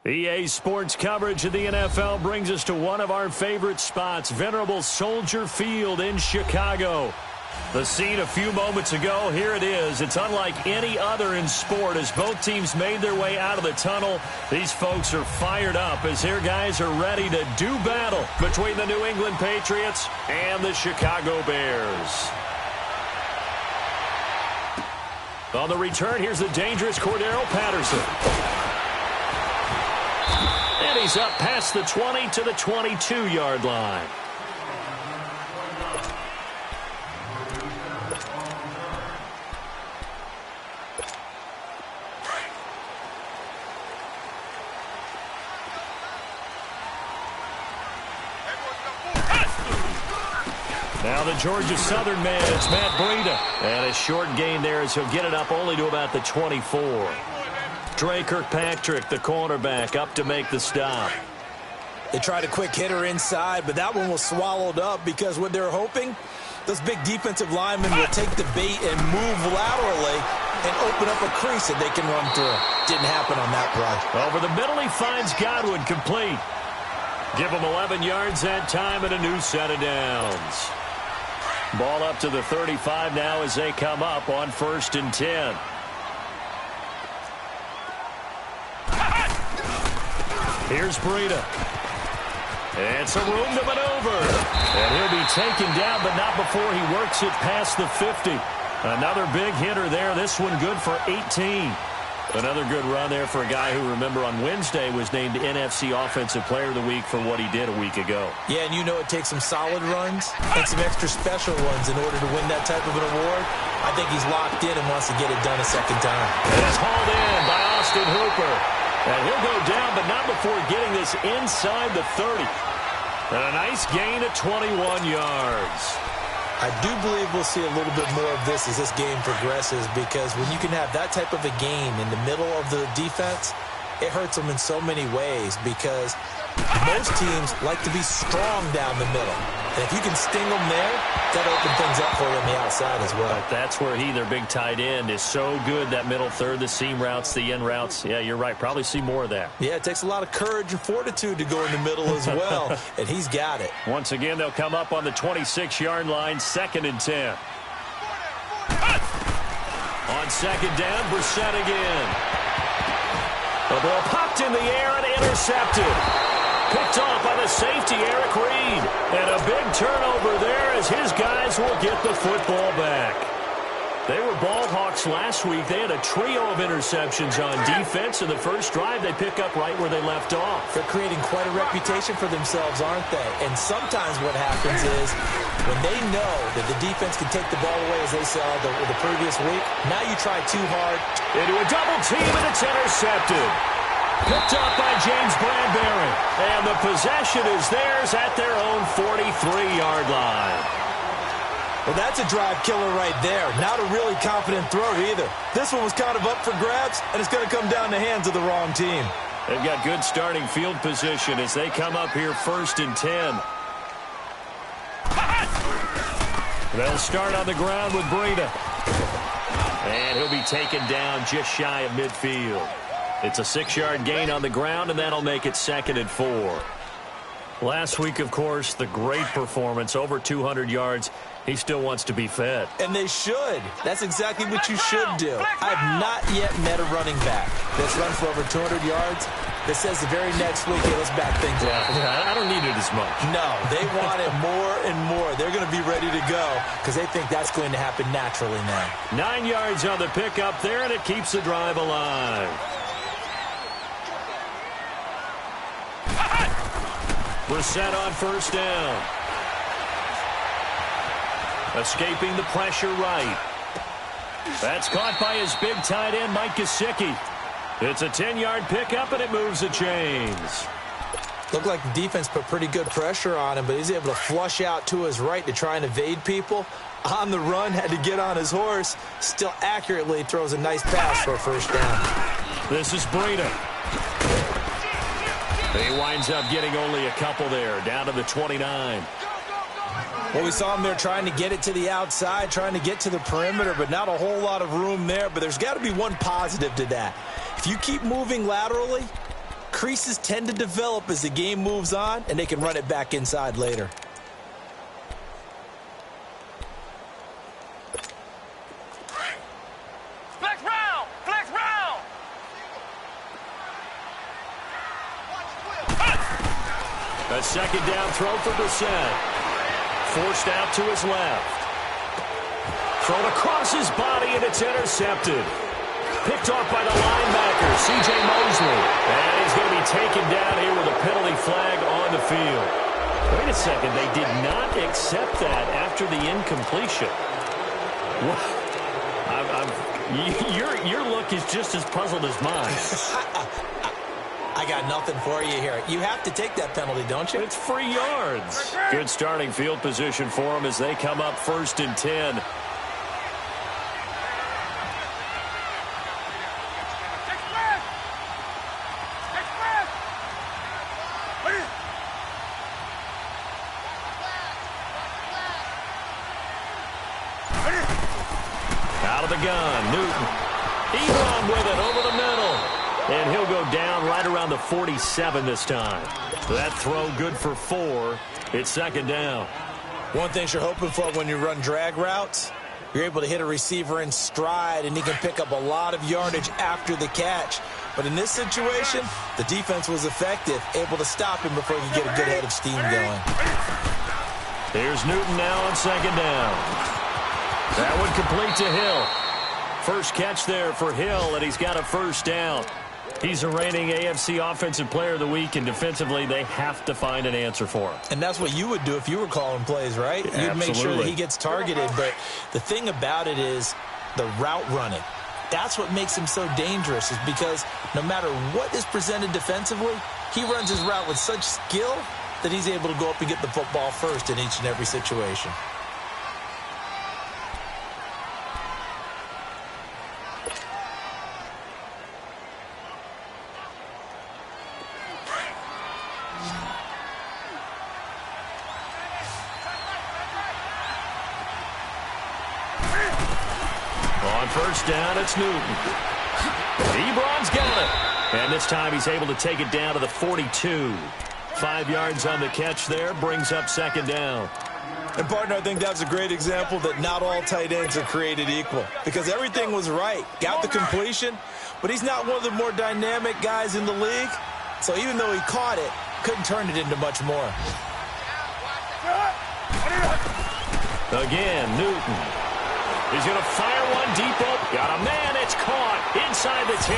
EA Sports coverage of the NFL brings us to one of our favorite spots, venerable Soldier Field in Chicago. The scene a few moments ago, here it is. It's unlike any other in sport as both teams made their way out of the tunnel. These folks are fired up as their guys are ready to do battle between the New England Patriots and the Chicago Bears. On the return, here's the dangerous Cordero Patterson. And he's up past the 20 to the 22-yard line. Now the Georgia Southern man, it's Matt Breida. And a short gain there as he'll get it up only to about the 24. Dre Kirkpatrick, the cornerback, up to make the stop. They tried a quick hitter inside, but that one was swallowed up because what they're hoping, those big defensive linemen will take the bait and move laterally and open up a crease that they can run through. Didn't happen on that play. Over the middle, he finds Godwin complete. Give him 11 yards that time and a new set of downs. Ball up to the 35 now as they come up on 1st and 10. Here's Breida. It's a room to maneuver. And he'll be taken down, but not before he works it past the 50. Another big hitter there. This one good for 18. Another good run there for a guy who, remember, on Wednesday was named NFC Offensive Player of the Week for what he did a week ago. Yeah, and you know it takes some solid runs and some extra special ones in order to win that type of an award. I think he's locked in and wants to get it done a second time. And it's hauled in by Austin Hooper. And he'll go down, but not before getting this inside the 30. And a nice gain of 21 yards. I do believe we'll see a little bit more of this as this game progresses, because when you can have that type of a game in the middle of the defense, it hurts them in so many ways, because most teams like to be strong down the middle. And if you can sting them there, that opens things up for you on the outside as well. But that's where he, their big tight end, is so good, that middle third, the seam routes, the in routes. Yeah, you're right. Probably see more of that. Yeah, it takes a lot of courage and fortitude to go in the middle as well, and he's got it. Once again, they'll come up on the 26-yard line, 2nd and 10. On 2nd down, Brissett again. The ball popped in the air and intercepted. Picked off by the safety, Eric Reed. And a big turnover there as his guys will get the football back. They were ball hawks last week. They had a trio of interceptions on defense. In the first drive, they pick up right where they left off. They're creating quite a reputation for themselves, aren't they? And sometimes what happens is when they know that the defense can take the ball away, as they saw the previous week, now you try too hard. Into a double team, and it's intercepted. Picked up by James Bradbury. And the possession is theirs at their own 43-yard line. Well, that's a drive killer right there. Not a really confident throw either. This one was kind of up for grabs, and it's going to come down the hands of the wrong team. They've got good starting field position as they come up here 1st and 10. They'll start on the ground with Breida. And he'll be taken down just shy of midfield. It's a 6-yard gain on the ground, and that'll make it 2nd and 4. Last week, of course, the great performance, over 200 yards. He still wants to be fed. And they should. That's exactly what you should do. I've not yet met a running back that's run for over 200 yards that says the very next week, hey, let's back things up. Yeah, I don't need it as much. No, they want it more and more. They're going to be ready to go because they think that's going to happen naturally now. 9 yards on the pickup there, and it keeps the drive alive. Brissett on 1st down. Escaping the pressure right. That's caught by his big tight end, Mike Gesicki. It's a 10-yard pickup, and it moves the chains. Looked like the defense put pretty good pressure on him, but he's able to flush out to his right to try and evade people. On the run, had to get on his horse. Still accurately throws a nice pass for a 1st down. This is Breida. He winds up getting only a couple there, down to the 29. Well, we saw him there trying to get it to the outside, trying to get to the perimeter, but not a whole lot of room there. But there's got to be one positive to that. If you keep moving laterally, creases tend to develop as the game moves on, and they can run it back inside later. Flex round! Flex round! A second down throw for Brissett. Forced out to his left. Thrown across his body, and it's intercepted. Picked off by the linebacker, C.J. Mosley. And he's going to be taken down here with a penalty flag on the field. Wait a second. They did not accept that after the incompletion. Your look is just as puzzled as mine. I got nothing for you here. You have to take that penalty, don't you? It's free yards. Good starting field position for them as they come up 1st and 10. Out of the gun, Newton. Ebron with it over the middle. And he'll go down right around the 47 this time. That throw good for 4. It's 2nd down. One thing you're hoping for when you run drag routes, you're able to hit a receiver in stride, and he can pick up a lot of yardage after the catch. But in this situation, the defense was effective, able to stop him before he could get a good head of steam going. Here's Newton now on 2nd down. That one complete to Hill. First catch there for Hill, and he's got a 1st down. He's a reigning AFC Offensive Player of the Week, and defensively, they have to find an answer for him. And that's what you would do if you were calling plays, right? You'd Absolutely. make sure that he gets targeted. But the thing about it is the route running. That's what makes him so dangerous, is because no matter what is presented defensively, he runs his route with such skill that he's able to go up and get the football first in each and every situation. On 1st down, it's Newton. Ebron's got it. And this time he's able to take it down to the 42. 5 yards on the catch there, brings up 2nd down. And, partner, I think that's a great example that not all tight ends are created equal, because everything was right. Got the completion, but he's not one of the more dynamic guys in the league. So even though he caught it, couldn't turn it into much more. Again, Newton. He's going to fire one deep open. Got a man. It's caught inside the 10.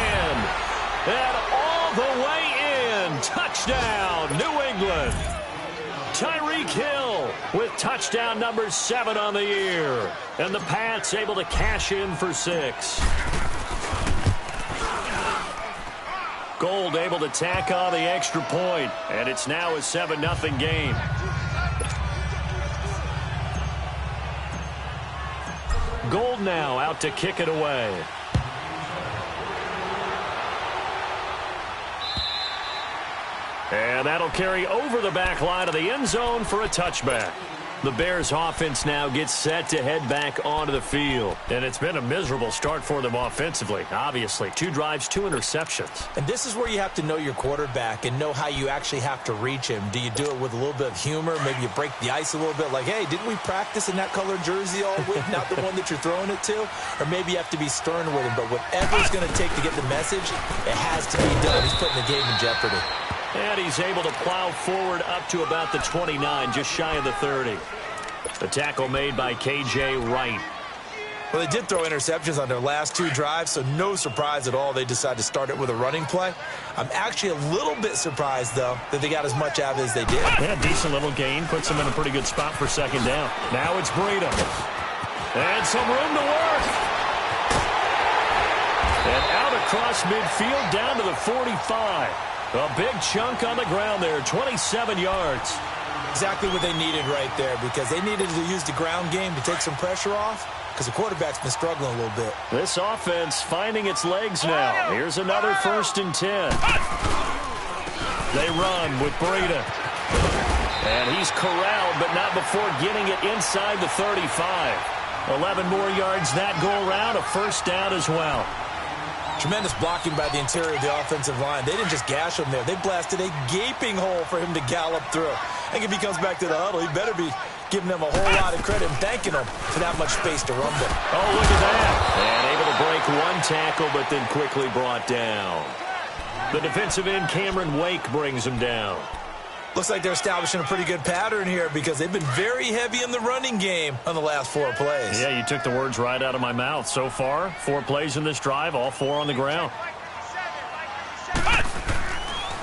And all the way in. Touchdown, New England. Tyreek Hill with touchdown number 7 on the year. And the Pats able to cash in for 6. Gold able to tack on the extra point. And it's now a 7-0 game. Gold now out to kick it away. And that'll carry over the back line of the end zone for a touchback. The Bears offense now gets set to head back onto the field. And it's been a miserable start for them offensively, obviously. 2 drives, 2 interceptions. And this is where you have to know your quarterback and know how you actually have to reach him. Do you do it with a little bit of humor? Maybe you break the ice a little bit, like, hey, didn't we practice in that colored jersey all week, not the one that you're throwing it to? Or maybe you have to be stern with him. But whatever it's going to take to get the message, it has to be done. He's putting the game in jeopardy. And he's able to plow forward up to about the 29, just shy of the 30. The tackle made by K.J. Wright. Well, they did throw interceptions on their last 2 drives, so no surprise at all they decided to start it with a running play. I'm actually a little bit surprised, though, that they got as much out of it as they did. Yeah, decent little gain. Puts them in a pretty good spot for 2nd down. Now it's Breida. And some room to work. And out across midfield down to the 45. A big chunk on the ground there, 27 yards. Exactly what they needed right there, because they needed to use the ground game to take some pressure off, because the quarterback's been struggling a little bit. This offense finding its legs now. Here's another 1st and 10. They run with Breida. And he's corralled, but not before getting it inside the 35. 11 more yards that go around, a first down as well. Tremendous blocking by the interior of the offensive line. They didn't just gash him there. They blasted a gaping hole for him to gallop through. I think if he comes back to the huddle, he better be giving them a whole lot of credit and thanking them for that much space to run them. Oh, look at that. And able to break one tackle, but then quickly brought down. The defensive end, Cameron Wake, brings him down. Looks like they're establishing a pretty good pattern here because they've been very heavy in the running game on the last 4 plays. Yeah, you took the words right out of my mouth. So far, 4 plays in this drive, all 4 on the ground.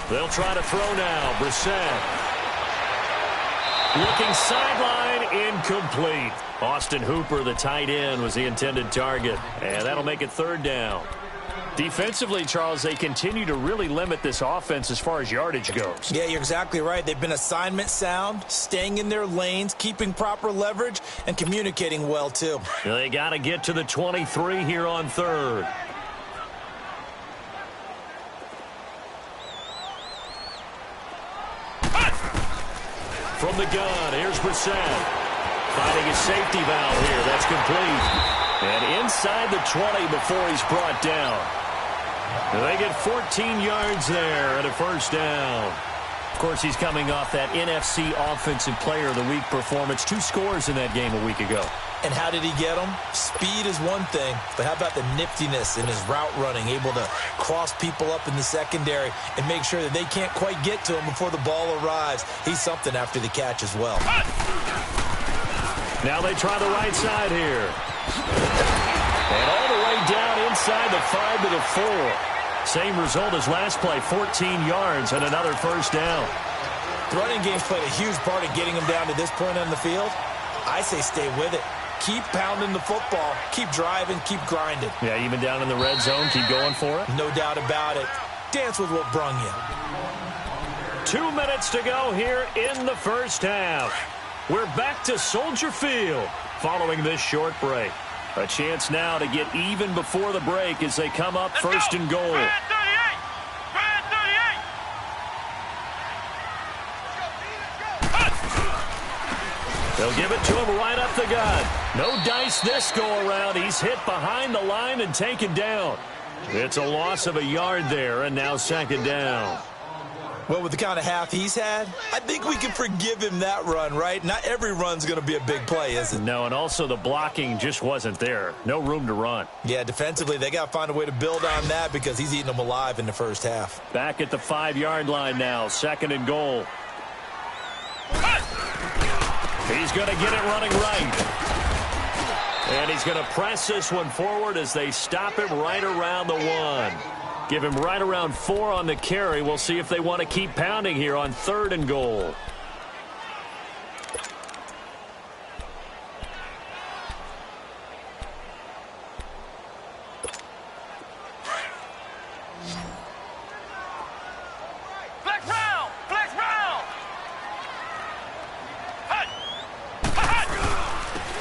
They'll try to throw now. Brissett. Looking sideline, incomplete. Austin Hooper, the tight end, was the intended target. And that'll make it 3rd down. Defensively, Charles, they continue to really limit this offense as far as yardage goes. Yeah, you're exactly right. They've been assignment sound, staying in their lanes, keeping proper leverage, and communicating well, too. They got to get to the 23 here on 3rd. From the gun, here's Brissett. Finding a safety valve here. That's complete. And inside the 20 before he's brought down. They get 14 yards there and a first down. Of course, he's coming off that NFC Offensive Player of the Week performance. 2 scores in that game a week ago. And how did he get them? Speed is one thing, but how about the niftiness in his route running, able to cross people up in the secondary and make sure that they can't quite get to him before the ball arrives. He's something after the catch as well. Now they try the right side here. And all the way down inside the 5 to the 4. Same result as last play, 14 yards and another first down. The running game's played a huge part in getting him down to this point on the field. I say stay with it. Keep pounding the football. Keep driving. Keep grinding. Yeah, even down in the red zone, keep going for it. No doubt about it. Dance with what brung you. 2 minutes to go here in the first half. We're back to Soldier Field following this short break. A chance now to get even before the break as they come up first and goal. Red 38! Red 38! They'll give it to him right up the gut. No dice this go-around. He's hit behind the line and taken down. It's a loss of a yard there, and now 2nd down. Well, with the kind of half he's had, I think we can forgive him that run, right? Not every run's going to be a big play, is it? No, and also the blocking just wasn't there. No room to run. Yeah, defensively, they got to find a way to build on that because he's eating them alive in the first half. Back at the 5-yard line now, 2nd and goal. He's going to get it running right. And he's going to press this one forward as they stop him right around the 1. Give him right around 4 on the carry. We'll see if they want to keep pounding here on 3rd and goal. Flex round! Flex round!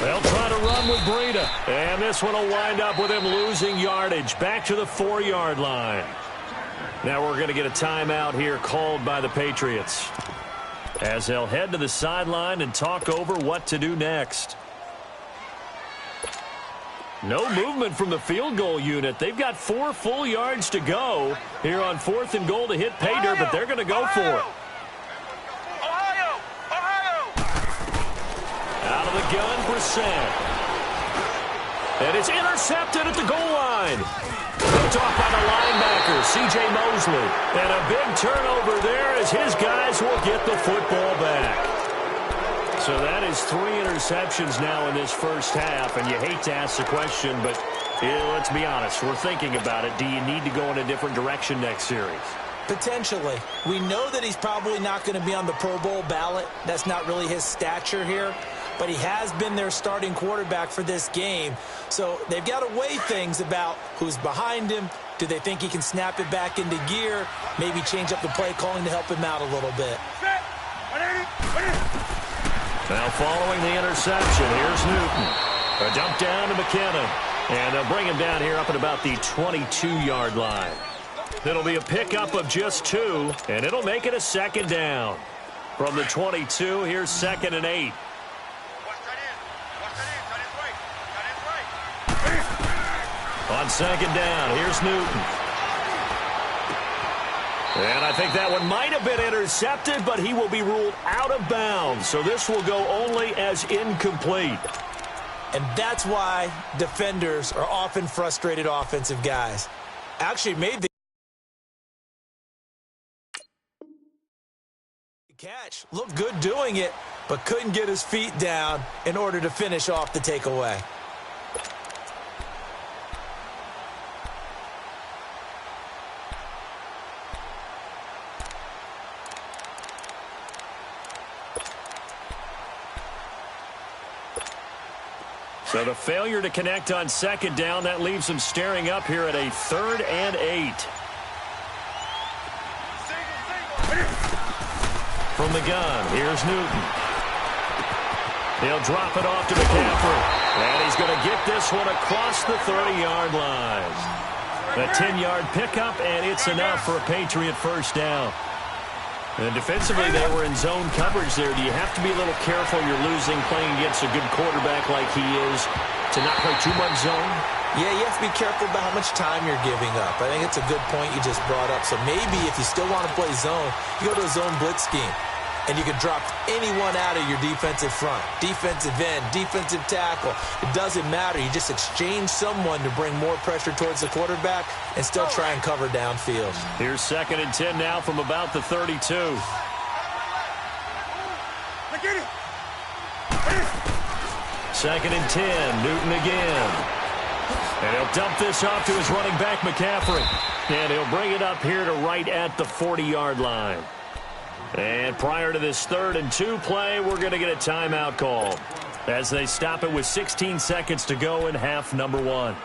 They'll try to run with Breida. And this one will wind up with him losing yardage. Back to the 4-yard line. Now we're going to get a timeout here called by the Patriots, as they'll head to the sideline and talk over what to do next. No movement from the field goal unit. They've got 4 full yards to go here on 4th and goal to hit pay dirt, but they're going to go for it. Ohio! Ohio! Out of the gun, Brissett. And it's intercepted at the goal line. Picked off by the linebacker, C.J. Mosley. And a big turnover there as his guys will get the football back. So that is 3 interceptions now in this first half. And you hate to ask the question, but let's be honest. We're thinking about it. Do you need to go in a different direction next series? Potentially. We know that he's probably not going to be on the Pro Bowl ballot. That's not really his stature here. But he has been their starting quarterback for this game. So they've got to weigh things about who's behind him. Do they think he can snap it back into gear? Maybe change up the play calling to help him out a little bit. Now following the interception, here's Newton. A dump down to McKinnon. And they'll bring him down here up at about the 22-yard line. It'll be a pickup of just 2, and it'll make it a 2nd down. From the 22, here's 2nd and 8. On 2nd down, here's Newton. And I think that one might have been intercepted, but he will be ruled out of bounds. So this will go only as incomplete. And that's why defenders are often frustrated offensive guys. Actually made the catch. Looked good doing it, but couldn't get his feet down in order to finish off the takeaway. So the failure to connect on 2nd down, that leaves them staring up here at a 3rd and 8. From the gun, here's Newton. He'll drop it off to McCaffrey. And he's going to get this one across the 30-yard line. A 10-yard pickup, and it's enough for a Patriot first down. And defensively, they were in zone coverage there. Do you have to be a little careful? You're losing playing against a good quarterback like he is to not play too much zone? Yeah, you have to be careful about how much time you're giving up. I think it's a good point you just brought up. So maybe if you still want to play zone, you go to a zone blitz scheme. And you can drop anyone out of your defensive front. Defensive end, defensive tackle. It doesn't matter. You just exchange someone to bring more pressure towards the quarterback and still try and cover downfield. Here's 2nd and 10 now from about the 32. 2nd and 10, Newton again. And he'll dump this off to his running back, McCaffrey. And he'll bring it up here to right at the 40-yard line. And prior to this 3rd and 2 play, we're going to get a timeout call as they stop it with 16 seconds to go in half number 1.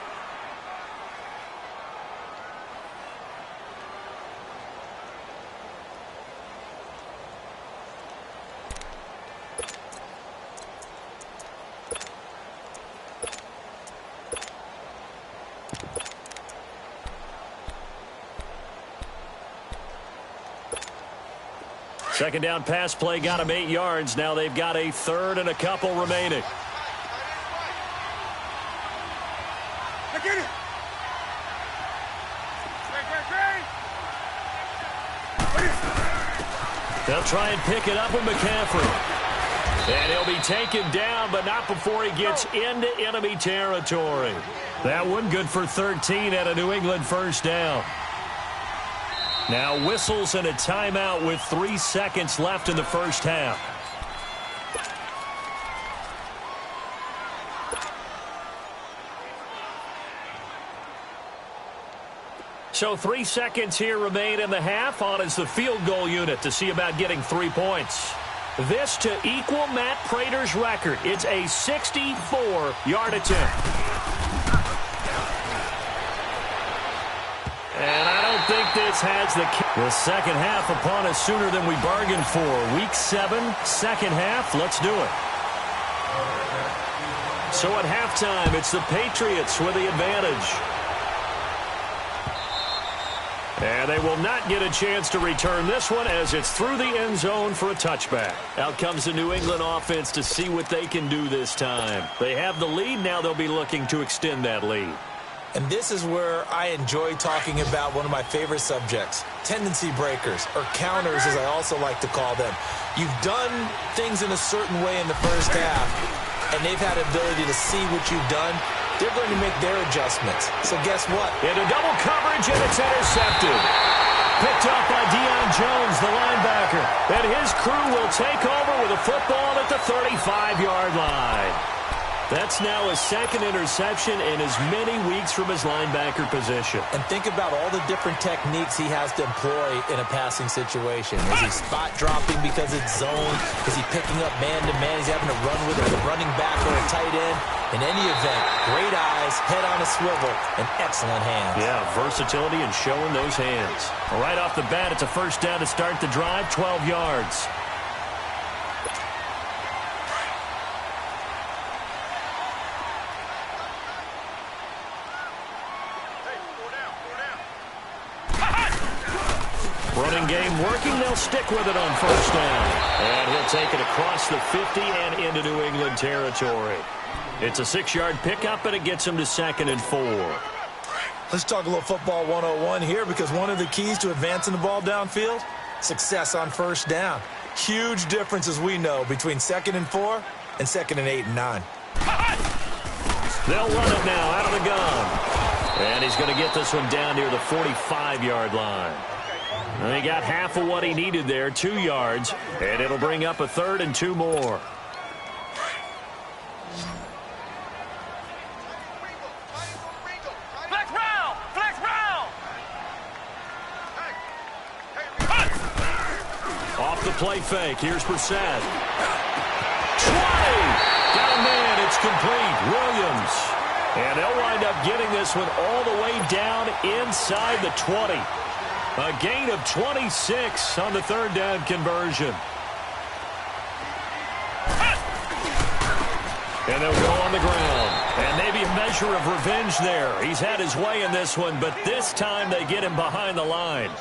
Second down pass play got him 8 yards. Now they've got a 3rd and a couple remaining. They'll try and pick it up with McCaffrey. And he'll be taken down, but not before he gets into enemy territory. That one good for 13 at a New England first down. Now whistles and a timeout with 3 seconds left in the first half. So 3 seconds here remain in the half. On is the field goal unit to see about getting 3 points. This to equal Matt Prater's record. It's a 64-yard attempt. And I don't think this has the second half upon us sooner than we bargained for. Week 7, second half. Let's do it. So at halftime, it's the Patriots with the advantage. And they will not get a chance to return this one as it's through the end zone for a touchback. Out comes the New England offense to see what they can do this time. They have the lead. Now they'll be looking to extend that lead. And this is where I enjoy talking about one of my favorite subjects, tendency breakers, or counters as I also like to call them. You've done things in a certain way in the first half, and they've had the ability to see what you've done. They're going to make their adjustments. So guess what? Into double coverage, and it's intercepted. Picked up by Deion Jones, the linebacker. And his crew will take over with a football at the 35-yard line. That's now his second interception in as many weeks from his linebacker position. And think about all the different techniques he has to employ in a passing situation. Is he spot dropping because it's zone? Is he picking up man-to-man? He's having to run with a running back or a tight end. In any event, great eyes, head on a swivel, and excellent hands. Yeah, versatility and showing those hands. Right off the bat, it's a first down to start the drive, 12 yards. Running game working. They'll stick with it on first down. And he'll take it across the 50 and into New England territory. It's a 6-yard pickup, and it gets him to 2nd and 4. Let's talk a little football 101 here, because one of the keys to advancing the ball downfield, success on first down. Huge difference, as we know, between 2nd and 4 and 2nd and 8 and 9. They'll run it now out of the gun. And he's going to get this one down near the 45-yard line. And he got half of what he needed there, 2 yards, and it'll bring up a 3rd and 2 more. Flex round! Flex round! Off the play fake, here's Brissett. 20! Down man, it's complete. Williams. And they'll wind up getting this one all the way down inside the 20. A gain of 26 on the 3rd down conversion. And they'll go on the ground. And maybe a measure of revenge there. He's had his way in this one, but this time they get him behind the line.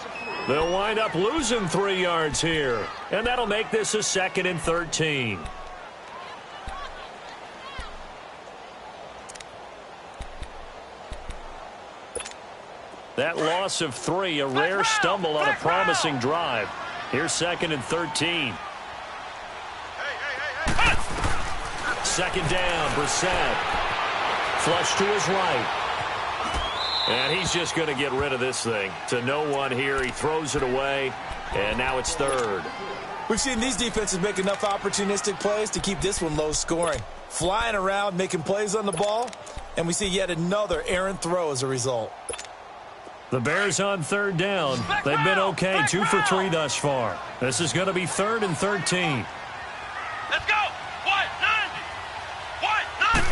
They'll wind up losing 3 yards here. And that'll make this a 2nd and 13. That loss of 3, a rare stumble on a promising drive. Here's 2nd and 13. Second down, Brissett. Flush to his right. And he's just going to get rid of this thing. To no one here. He throws it away. And now it's 3rd. We've seen these defenses make enough opportunistic plays to keep this one low scoring. Flying around, making plays on the ball. And we see yet another errant throw as a result. The Bears on 3rd down. They've been okay, 2 for 3 thus far. This is going to be 3rd and 13. Let's go! What? None! What? None!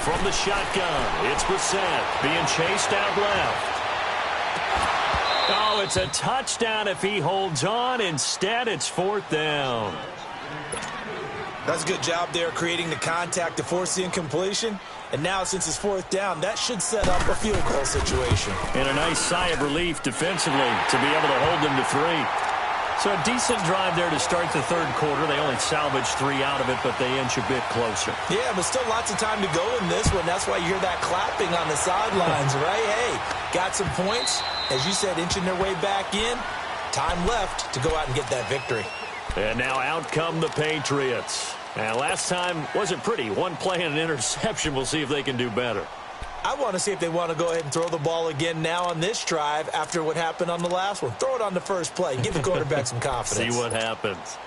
From the shotgun, it's Brissett being chased out left. Oh, it's a touchdown if he holds on. Instead, it's 4th down. That's a good job there, creating the contact to force the incompletion. And now, since it's 4th down, that should set up a field goal situation. And a nice sigh of relief defensively to be able to hold them to 3. So a decent drive there to start the 3rd quarter. They only salvaged 3 out of it, but they inch a bit closer. Yeah, but still lots of time to go in this one. That's why you hear that clapping on the sidelines, right? Hey, got some points. As you said, inching their way back in. Time left to go out and get that victory. And now out come the Patriots. And last time wasn't pretty. 1 play and an interception. We'll see if they can do better. I want to see if they want to go ahead and throw the ball again now on this drive after what happened on the last one. Throw it on the first play. Give the quarterback some confidence. See what happens.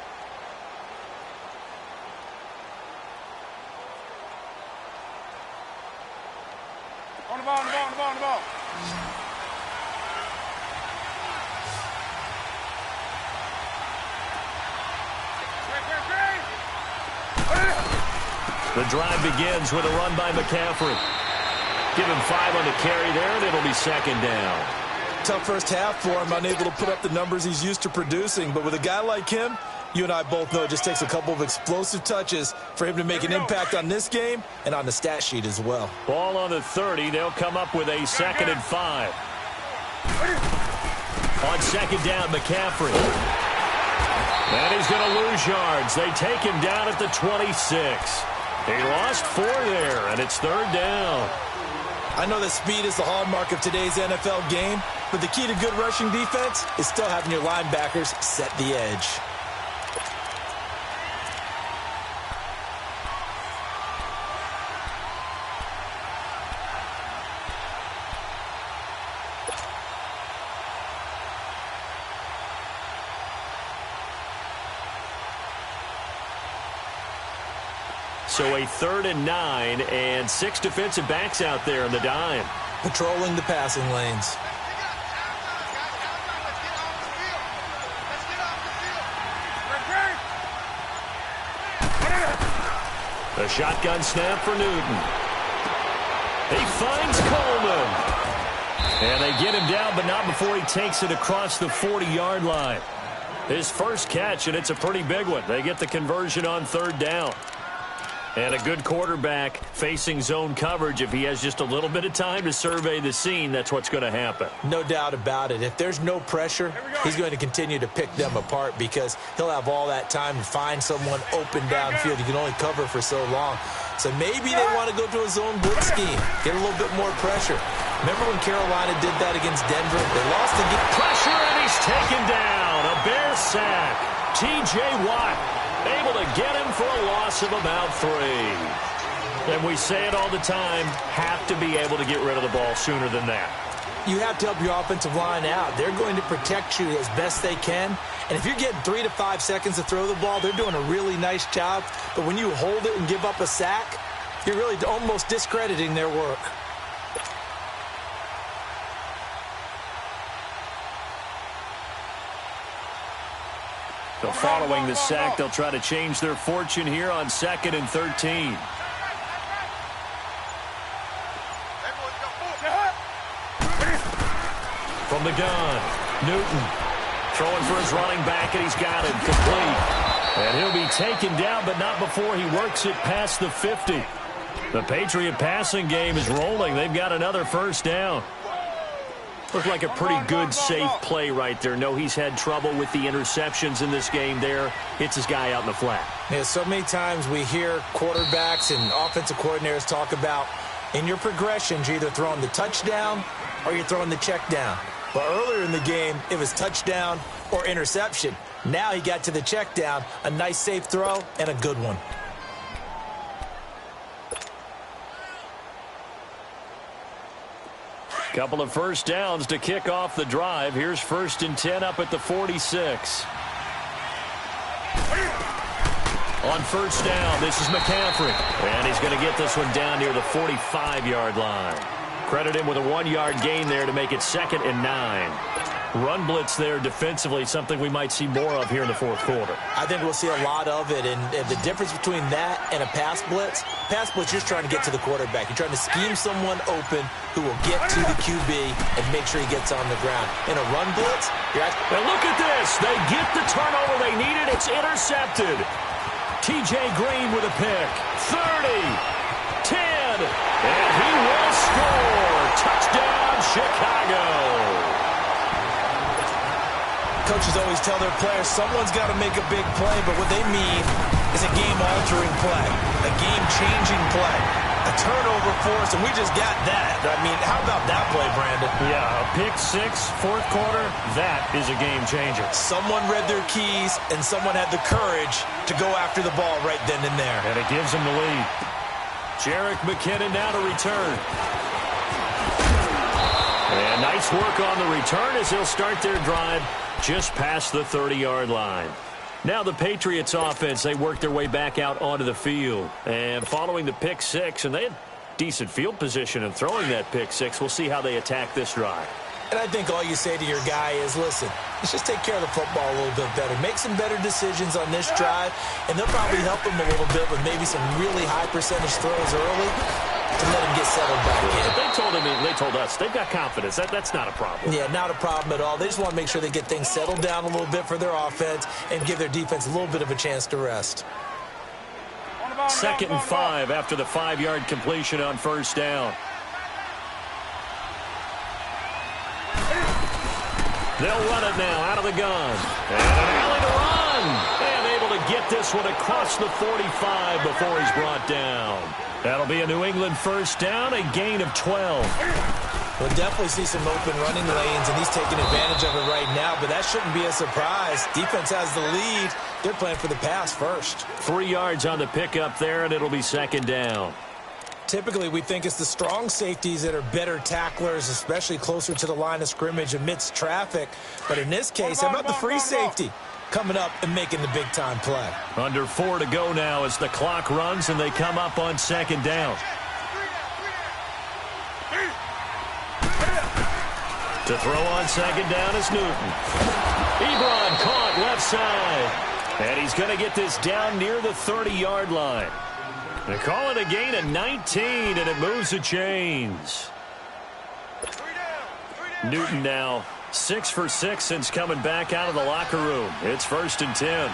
On the ball, on the ball, on the ball, on the ball. The drive begins with a run by McCaffrey. Give him 5 on the carry there, and it'll be 2nd down. Tough first half for him, unable to put up the numbers he's used to producing. But with a guy like him, you and I both know it just takes a couple of explosive touches for him to make an impact on this game and on the stat sheet as well. Ball on the 30. They'll come up with a 2nd and 5. On 2nd down, McCaffrey. And he's going to lose yards. They take him down at the 26. He lost 4 there, and it's 3rd down. I know that speed is the hallmark of today's NFL game, but the key to good rushing defense is still having your linebackers set the edge. So a 3rd and 9 and 6 defensive backs out there in the dime. Patrolling the passing lanes. The shotgun snap for Newton. He finds Coleman. And they get him down, but not before he takes it across the 40-yard line. His first catch, and it's a pretty big one. They get the conversion on 3rd down. And a good quarterback facing zone coverage. If he has just a little bit of time to survey the scene, that's what's going to happen. No doubt about it. If there's no pressure, he's going to continue to pick them apart because he'll have all that time to find someone open downfield. You can only cover for so long. So maybe they want to go to a zone blitz scheme, get a little bit more pressure. Remember when Carolina did that against Denver? They lost the game. Pressure, and he's taken down. A Bear sack. T.J. Watt able to get him for a loss of about 3. And we say it all the time, have to be able to get rid of the ball sooner than that. You have to help your offensive line out. They're going to protect you as best they can. And if you're getting 3 to 5 seconds to throw the ball, they're doing a really nice job. But when you hold it and give up a sack, you're really almost discrediting their work. So following the sack, they'll try to change their fortune here on 2nd and 13. From the gun, Newton throwing for his running back, and he's got it complete. And he'll be taken down, but not before he works it past the 50. The Patriot passing game is rolling. They've got another first down. Looked like a pretty good, safe play right there. No, he's had trouble with the interceptions in this game there. Hits his guy out in the flat. Yeah, so many times we hear quarterbacks and offensive coordinators talk about in your progressions, you're either throwing the touchdown or you're throwing the check down. But earlier in the game, it was touchdown or interception. Now he got to the check down, a nice safe throw, and a good one. Couple of first downs to kick off the drive. Here's 1st and 10 up at the 46. On first down, this is McCaffrey. And he's going to get this one down near the 45-yard line. Credit him with a 1-yard gain there to make it 2nd and 9. Run blitz there defensively, something we might see more of here in the 4th quarter. I think we'll see a lot of it, and the difference between that and a pass blitz, you're just trying to get to the quarterback. You're trying to scheme someone open who will get to the QB and make sure he gets on the ground. In a run blitz, and look at this. They get the turnover they needed. It's intercepted. T.J. Green with a pick. 30, 10, and he will score. Touchdown, Chicago. Coaches always tell their players someone's got to make a big play, but what they mean is a game-altering play, a game-changing play, a turnover for us, and we just got that. I mean, how about that play, Brandon? Yeah, a pick 6, 4th quarter, that is a game-changer. Someone read their keys, and someone had the courage to go after the ball right then and there. And it gives them the lead. Jerick McKinnon now to return. And nice work on the return as they'll start their drive just past the 30-yard line. Now the Patriots offense, they work their way back out onto the field. And following the pick 6, and they had decent field position in throwing that pick 6. We'll see how they attack this drive. And I think all you say to your guy is, listen, let's just take care of the football a little bit better. Make some better decisions on this drive, and they'll probably help him a little bit with maybe some really high percentage throws early to let him get settled back in. They told us they've got confidence. That's not a problem. Yeah, not a problem at all. They just want to make sure they get things settled down a little bit for their offense and give their defense a little bit of a chance to rest. 2nd and 5 after the 5-yard completion on first down. They'll run it now out of the gun. And an alley to run. And able to get this one across the 45 before he's brought down. That'll be a New England first down, a gain of 12. We'll definitely see some open running lanes, and he's taking advantage of it right now, but that shouldn't be a surprise. Defense has the lead. They're playing for the pass first. 3 yards on the pickup there, and it'll be 2nd down. Typically, we think it's the strong safeties that are better tacklers, especially closer to the line of scrimmage amidst traffic. But in this case, how about the free safety coming up and making the big-time play? Under 4 to go now as the clock runs, and they come up on 2nd down. To throw on 2nd down is Newton. Ebron caught left side. And he's going to get this down near the 30-yard line. They call it a gain of 19, and it moves the chains. Newton now 6 for 6 since coming back out of the locker room. It's 1st and 10.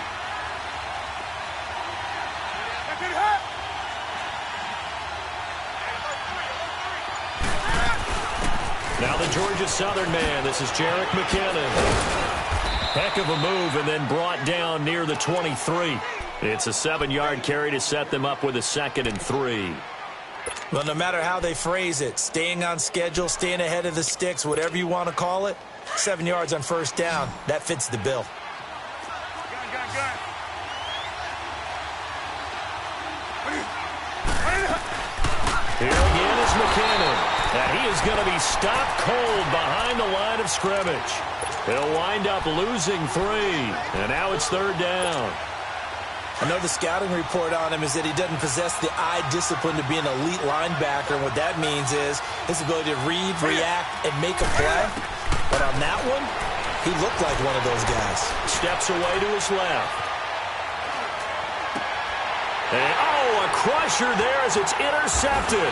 Now the Georgia Southern man. This is Jerick McKinnon. Heck of a move and then brought down near the 23. It's a 7-yard carry to set them up with a 2nd and 3. Well, no matter how they phrase it, staying on schedule, staying ahead of the sticks, whatever you want to call it, 7 yards on first down, that fits the bill. Here again is McKinnon. And he is going to be stopped cold behind the line of scrimmage. He'll wind up losing 3. And now it's 3rd down. I know the scouting report on him is that he doesn't possess the eye discipline to be an elite linebacker. And what that means is his ability to read, react, and make a play. But on that one, he looked like one of those guys. Steps away to his left. And, a crusher there as it's intercepted.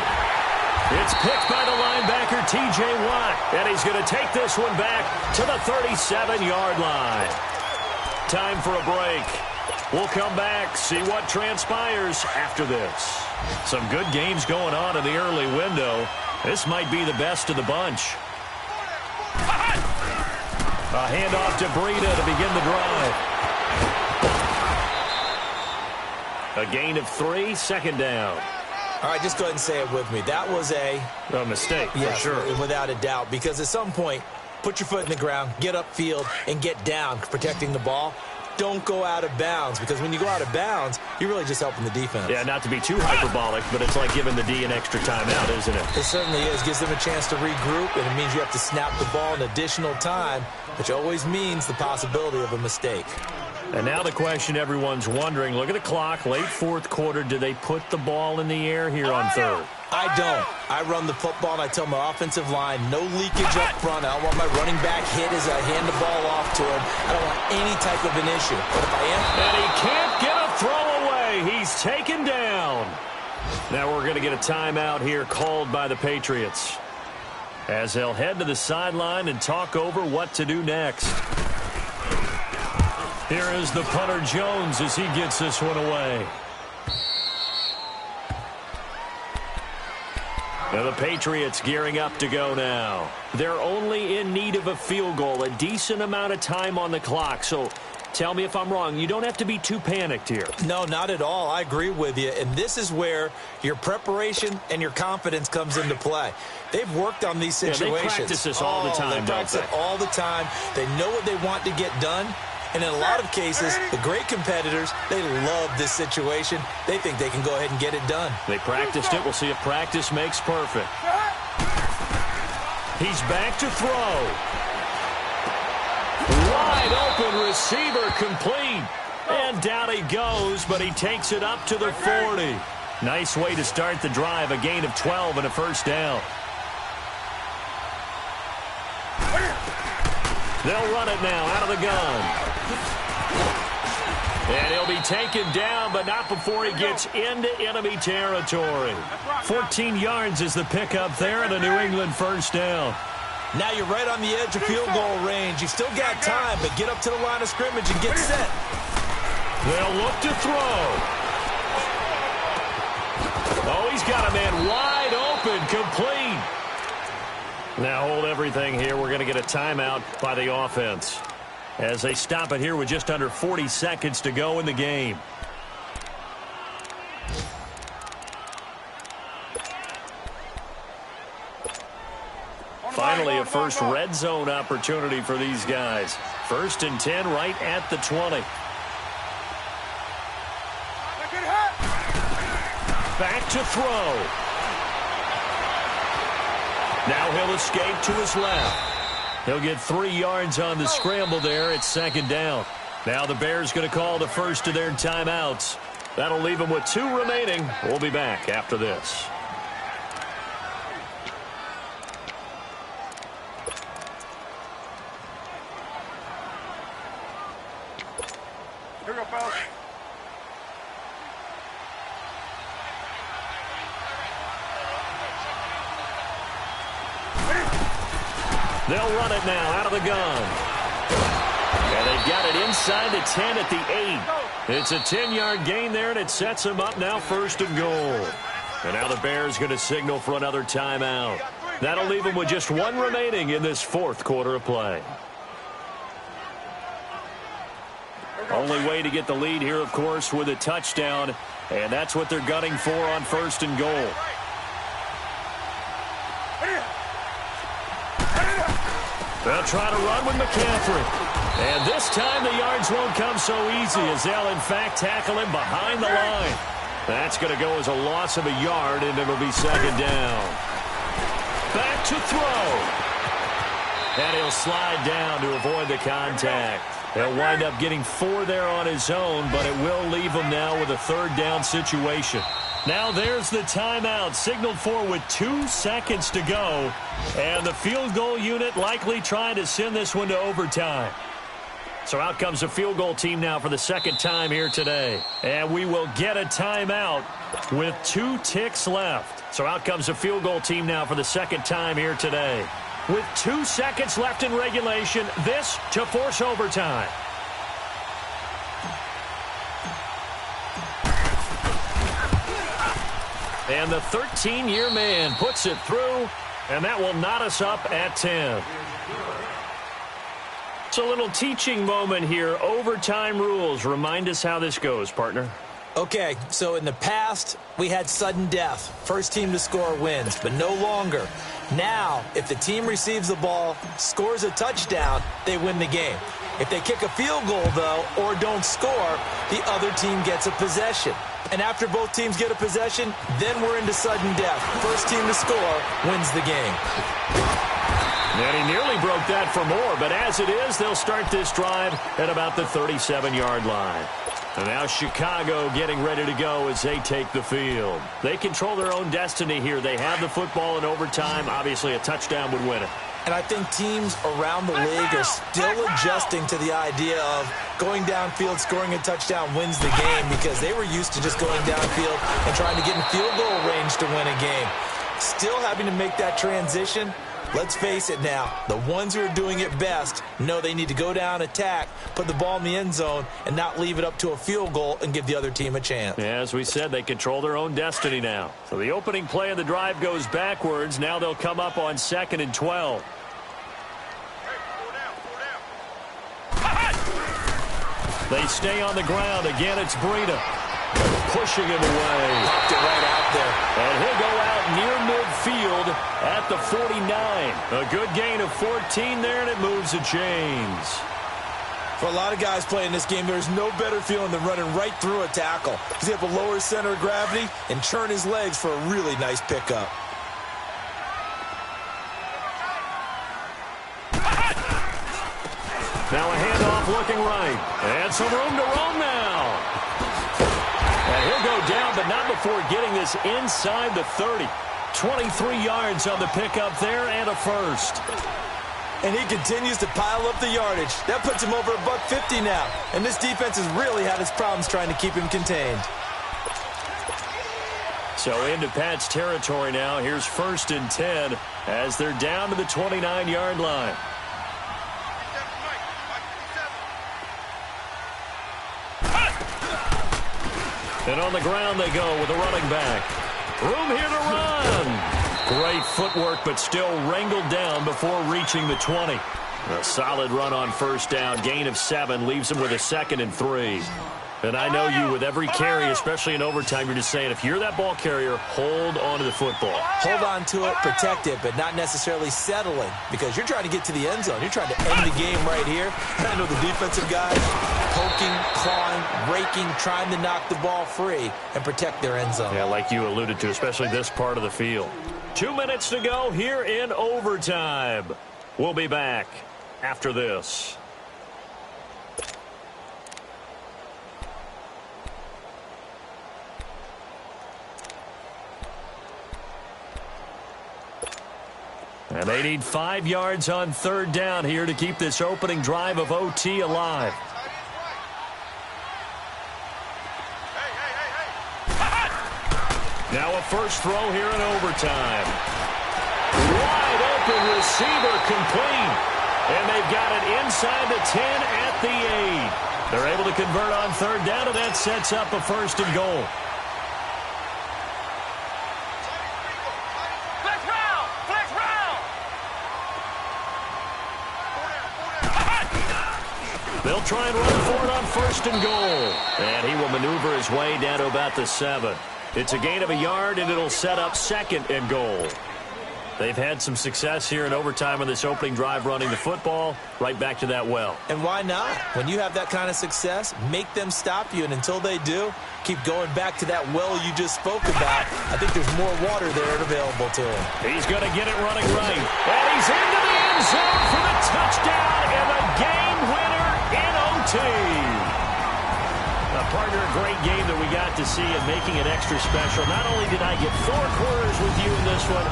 It's picked by the linebacker, T.J. Watt. And he's going to take this one back to the 37-yard line. Time for a break. We'll come back, see what transpires after this. Some good games going on in the early window. This might be the best of the bunch. A handoff to Breida to begin the drive. A gain of 3, 2nd down. All right, just go ahead and say it with me. That was a mistake, yes, for sure. Without a doubt, because at some point, put your foot in the ground, get upfield, and get down, protecting the ball. Don't go out of bounds, because when you go out of bounds, you're really just helping the defense. Yeah, not to be too hyperbolic, but it's like giving the D an extra timeout, isn't it? It certainly is. Gives them a chance to regroup, and it means you have to snap the ball in additional time, which always means the possibility of a mistake. And now the question everyone's wondering, look at the clock, late 4th quarter, do they put the ball in the air here on 3rd? I don't. I run the football, and I tell my offensive line, no leakage up front. I don't want my running back hit as I hand the ball off to him. I don't want any type of an issue. But if I am... And he can't get a throw away. He's taken down. Now we're going to get a timeout here called by the Patriots, as they'll head to the sideline and talk over what to do next. Here is the punter Jones as he gets this one away. Now the Patriots gearing up to go now. They're only in need of a field goal, a decent amount of time on the clock. So tell me if I'm wrong. You don't have to be too panicked here. No, not at all. I agree with you. And this is where your preparation and your confidence comes into play. They've worked on these situations. Yeah, they practice this all the time, they practice it all the time. They know what they want to get done. And in a lot of cases, the great competitors, they love this situation. They think they can go ahead and get it done. They practiced it. We'll see if practice makes perfect. He's back to throw. Wide open receiver complete. And down he goes, but he takes it up to the 40. Nice way to start the drive. A gain of 12 and a 1st down. They'll run it now out of the gun. And he'll be taken down, but not before he gets into enemy territory. 14 yards is the pickup there, and a New England 1st down. Now you're right on the edge of field goal range. You've still got time, but get up to the line of scrimmage and get set. They'll look to throw. Oh, he's got a man wide open, complete. Now hold everything here. We're going to get a timeout by the offense, as they stop it here with just under 40 seconds to go in the game. Finally, a first red zone opportunity for these guys. 1st and 10 right at the 20. Back to throw. Now he'll escape to his left. He'll get 3 yards on the scramble there. It's 2nd down. Now the Bears going to call the first of their timeouts. That'll leave them with 2 remaining. We'll be back after this. Here we go, fellas. They'll run it now out of the gun. And they've got it inside the 10 at the 8. It's a 10-yard gain there, and it sets them up now 1st and goal. And now the Bears going to signal for another timeout. That'll leave them with just one remaining in this fourth quarter of play. Only way to get the lead here, of course, with a touchdown, and that's what they're gunning for on first and goal. They'll try to run with McCaffrey. And this time the yards won't come so easy as they'll, in fact, tackle him behind the line. That's going to go as a loss of a yard, and it'll be second down. Back to throw. And he'll slide down to avoid the contact. He'll wind up getting 4 there on his own, but it will leave him now with a third down situation. Now there's the timeout, signaled for with 2 seconds to go. And the field goal unit likely trying to send this one to overtime. So out comes the field goal team now for the second time here today. And we will get a timeout with 2 ticks left. So out comes the field goal team now for the second time here today. With 2 seconds left in regulation, this to force overtime. And the 13-year man puts it through, and that will knot us up at 10. It's a little teaching moment here. Overtime rules. Remind us how this goes, partner. Okay, so in the past, we had sudden death. First team to score wins, but no longer. Now, if the team receives the ball, scores a touchdown, they win the game. If they kick a field goal, though, or don't score, the other team gets a possession. And after both teams get a possession, then we're into sudden death. First team to score wins the game. And he nearly broke that for more, but as it is, they'll start this drive at about the 37-yard line. And now Chicago getting ready to go as they take the field. They control their own destiny here. They have the football in overtime. Obviously, a touchdown would win it. And I think teams around the league are still adjusting to the idea of going downfield, scoring a touchdown wins the game, because they were used to just going downfield and trying to get in field goal range to win a game. Still having to make that transition. Let's face it now, the ones who are doing it best know they need to go down, attack, put the ball in the end zone, and not leave it up to a field goal and give the other team a chance. Yeah, as we said, they control their own destiny now. So the opening play of the drive goes backwards. Now they'll come up on 2nd and 12. They stay on the ground. Again, it's Breida. Pushing him away. Popped it right out there. And he'll go out near midfield at the 49. A good gain of 14 there, and it moves the chains. For a lot of guys playing this game, there's no better feeling than running right through a tackle. He's able to lower his center of gravity and churn his legs for a really nice pickup. Now a handoff looking right. And some room to roam now. And he'll go down, but not before getting this inside the 30. 23 yards on the pickup there and a first. And he continues to pile up the yardage. That puts him over $150 now. And this defense has really had its problems trying to keep him contained. So into Pat's territory now. Here's 1st and 10 as they're down to the 29-yard line. And on the ground they go with a running back. Room here to run. Great footwork, but still wrangled down before reaching the 20. A solid run on first down. Gain of 7 leaves him with a 2nd and 3. And I know you, with every carry, especially in overtime, you're just saying, if you're that ball carrier, hold on to the football. Hold on to it, protect it, but not necessarily settling, because you're trying to get to the end zone. You're trying to end the game right here. And I know the defensive guys poking, clawing, raking, trying to knock the ball free and protect their end zone. Yeah, like you alluded to, especially this part of the field. 2 minutes to go here in overtime. We'll be back after this. And they need 5 yards on third down here to keep this opening drive of OT alive. Now a first throw here in overtime. Wide open receiver complete. And they've got it inside the 10 at the 8. They're able to convert on third down, and that sets up a 1st and goal. Flex route! Flex route! They'll try and run for it on 1st and goal. And he will maneuver his way down to about the 7. It's a gain of a yard, and it'll set up 2nd and goal. They've had some success here in overtime on this opening drive running the football. Right back to that well. And why not? When you have that kind of success, make them stop you. And until they do, keep going back to that well you just spoke about. I think there's more water there available to him. He's going to get it running right. And he's into the end zone for the touchdown and the game winner in OT. Partner, a great game that we got to see and making it extra special. Not only did I get 4 quarters with you in this one,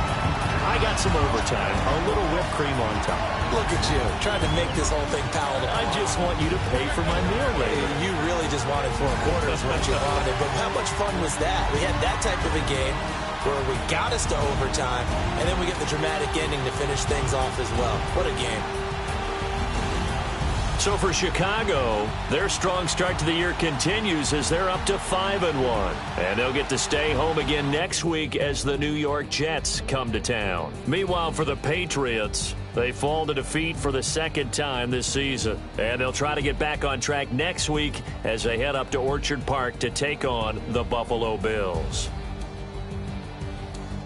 I got some overtime, a little whipped cream on top. Look at you, trying to make this whole thing palatable. I just want you to pay for my meal later. You really just wanted 4 quarters what you wanted, but how much fun was that? We had that type of a game where we got us to overtime, and then we get the dramatic ending to finish things off as well. What a game. So for Chicago, their strong start to the year continues as they're up to 5-1. And they'll get to stay home again next week as the New York Jets come to town. Meanwhile, for the Patriots, they fall to defeat for the 2nd time this season. And they'll try to get back on track next week as they head up to Orchard Park to take on the Buffalo Bills.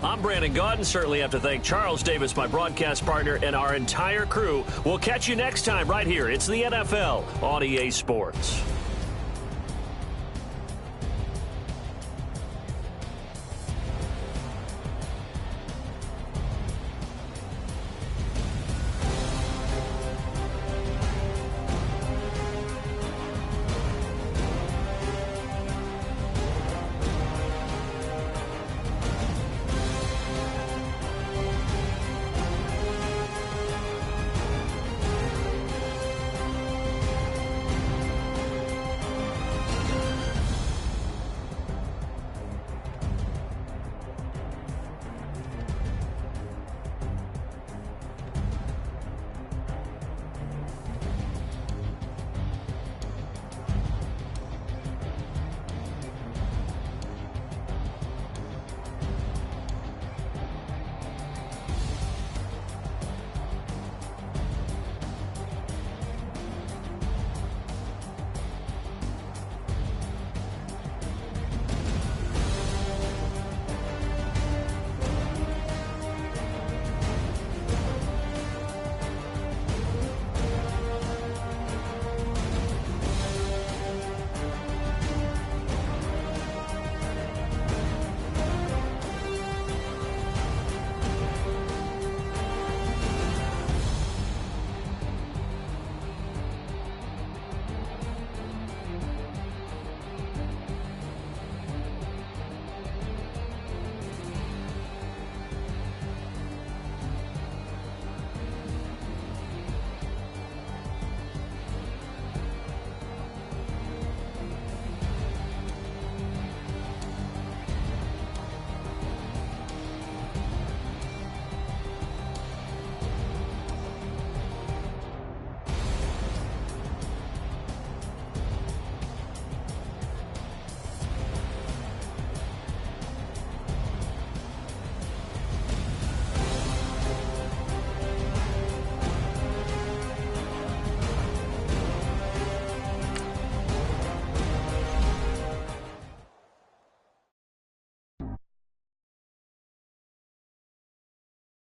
I'm Brandon Gaudin. Certainly have to thank Charles Davis, my broadcast partner, and our entire crew. We'll catch you next time right here. It's the NFL on EA Sports.